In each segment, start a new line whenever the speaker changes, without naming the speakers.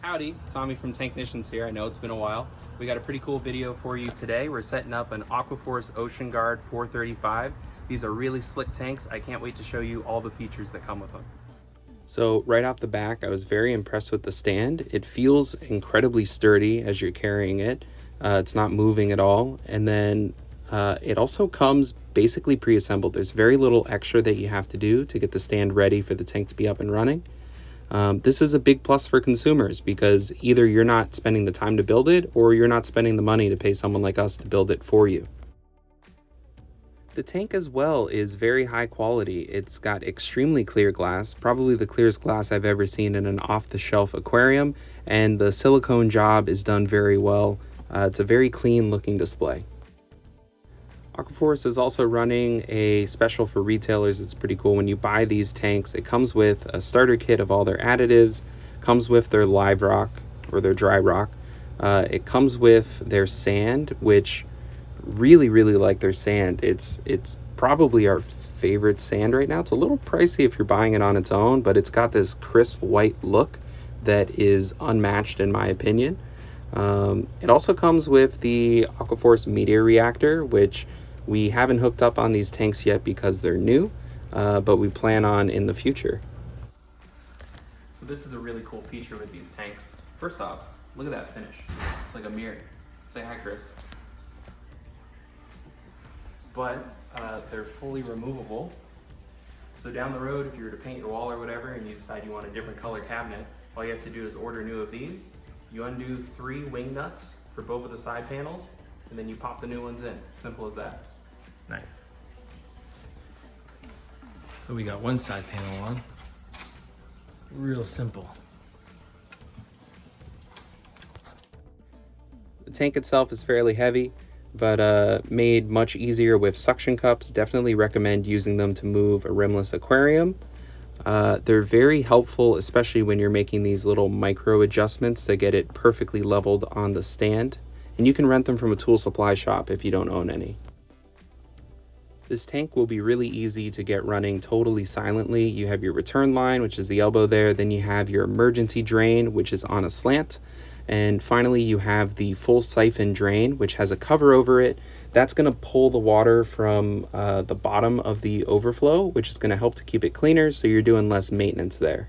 Howdy, Tommy from Tanknicians here. I know it's been a while. We got a pretty cool video for you today. We're setting up an Aquaforest Oceanguard 435. These are really slick tanks. I can't wait to show you all the features that come with them. So right off the back, I was very impressed with the stand. It feels incredibly sturdy as you're carrying it. It's not moving at all. And then it also comes basically pre-assembled. There's very little extra that you have to do to get the stand ready for the tank to be up and running. This is a big plus for consumers because either you're not spending the time to build it or you're not spending the money to pay someone like us to build it for you. The tank as well is very high quality. It's got extremely clear glass, probably the clearest glass I've ever seen in an off-the-shelf aquarium, and the silicone job is done very well. It's a very clean looking display. Aquaforce is also running a special for retailers. It's pretty cool. When you buy these tanks, it comes with a starter kit of all their additives, comes with their live rock or their dry rock. It comes with their sand, which really like their sand. It's probably our favorite sand right now. It's a little pricey if you're buying it on its own, but it's got this crisp white look that is unmatched in my opinion. It also comes with the Aquaforce media reactor, which we haven't hooked up on these tanks yet because they're new, but we plan on in the future. So this is a really cool feature with these tanks. First off, look at that finish. It's like a mirror. Say hi, Chris. But they're fully removable. So down the road, if you were to paint your wall or whatever and you decide you want a different color cabinet, all you have to do is order new of these. You undo 3 wing nuts for both of the side panels, and then you pop the new ones in. Simple as that.
Nice. So we got one side panel on. Real simple.
The tank itself is fairly heavy, but made much easier with suction cups. Definitely recommend using them to move a rimless aquarium. They're very helpful, especially when you're making these little micro adjustments to get it perfectly leveled on the stand. And you can rent them from a tool supply shop if you don't own any. This tank will be really easy to get running totally silently. You have your return line, which is the elbow there. Then you have your emergency drain, which is on a slant. And finally, you have the full siphon drain, which has a cover over it. That's going to pull the water from the bottom of the overflow, which is going to help to keep it cleaner, so you're doing less maintenance there.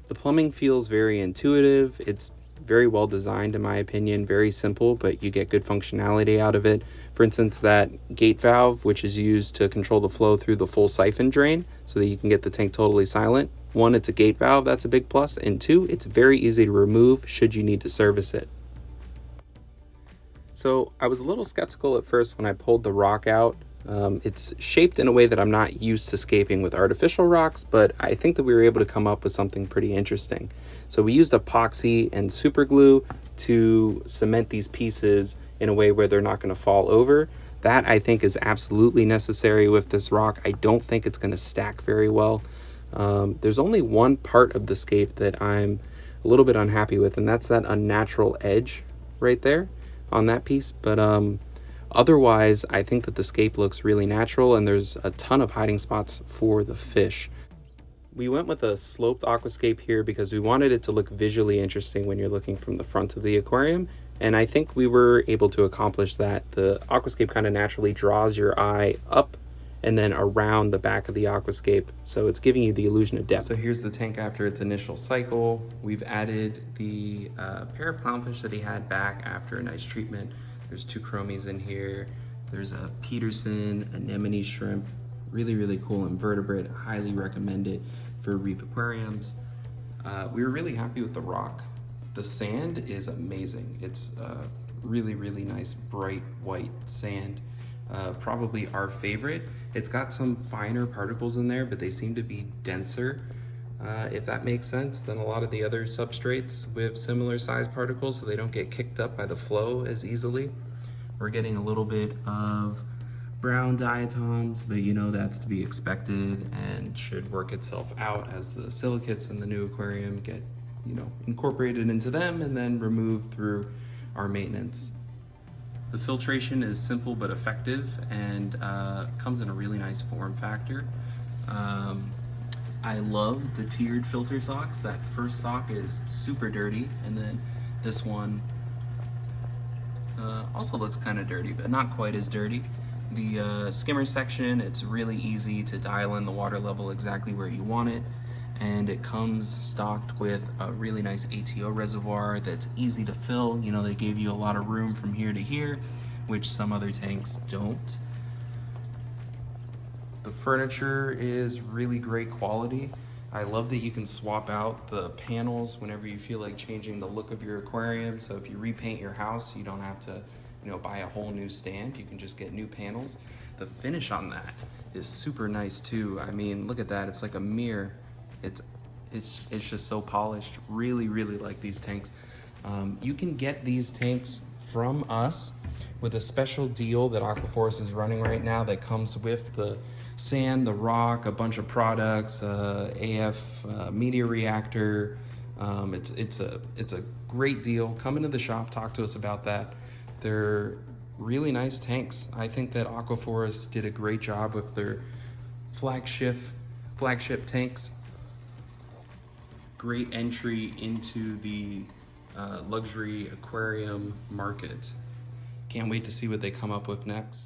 The plumbing feels very intuitive. It's very well designed in my opinion, very simple, but you get good functionality out of it. For instance, that gate valve, which is used to control the flow through the full siphon drain so that you can get the tank totally silent. 1, it's a gate valve, that's a big plus, and 2, it's very easy to remove should you need to service it. So I was a little skeptical at first when I pulled the rock out. It's shaped in a way that I'm not used to scaping with artificial rocks, but I think that we were able to come up with something pretty interesting. So we used epoxy and super glue to cement these pieces in a way where they're not going to fall over. That I think is absolutely necessary with this rock. I don't think it's going to stack very well. There's only one part of the scape that I'm a little bit unhappy with, and that's that unnatural edge right there on that piece. But otherwise, I think that the scape looks really natural, and there's a ton of hiding spots for the fish. We went with a sloped aquascape here because we wanted it to look visually interesting when you're looking from the front of the aquarium, and I think we were able to accomplish that. The aquascape kind of naturally draws your eye up and then around the back of the aquascape, so it's giving you the illusion of depth. So here's the tank after its initial cycle. We've added the pair of clownfish that he had back after a nice treatment. There's 2 chromies in here. There's a Peterson anemone shrimp, really cool invertebrate. Highly recommend it for reef aquariums. We were really happy with the rock. The sand is amazing. It's really nice bright white sand. Probably our favorite. It's got some finer particles in there, but they seem to be denser, if that makes sense, than a lot of the other substrates with similar size particles, so they don't get kicked up by the flow as easily. We're getting a little bit of brown diatoms, but you know that's to be expected and should work itself out as the silicates in the new aquarium get, incorporated into them and then removed through our maintenance. The filtration is simple but effective and comes in a really nice form factor. I love the tiered filter socks. That first sock is super dirty, and then this one also looks kind of dirty, but not quite as dirty. The skimmer section, it's really easy to dial in the water level exactly where you want it, and it comes stocked with a really nice ATO reservoir that's easy to fill. You know, they gave you a lot of room from here to here, which some other tanks don't. The furniture is really great quality. I love that you can swap out the panels whenever you feel like changing the look of your aquarium. So if you repaint your house, you don't have to, you know, buy a whole new stand. You can just get new panels. The finish on that is super nice too. I mean, look at that. It's like a mirror. It's just so polished. Really, really like these tanks. You can get these tanks from us with a special deal that Aquaforce is running right now that comes with the sand, the rock, a bunch of products, AF media reactor. It's a great deal. Come into the shop, talk to us about that. They're really nice tanks. I think that Aquaforce did a great job with their flagship tanks. Great entry into the luxury aquarium market. Can't wait to see what they come up with next.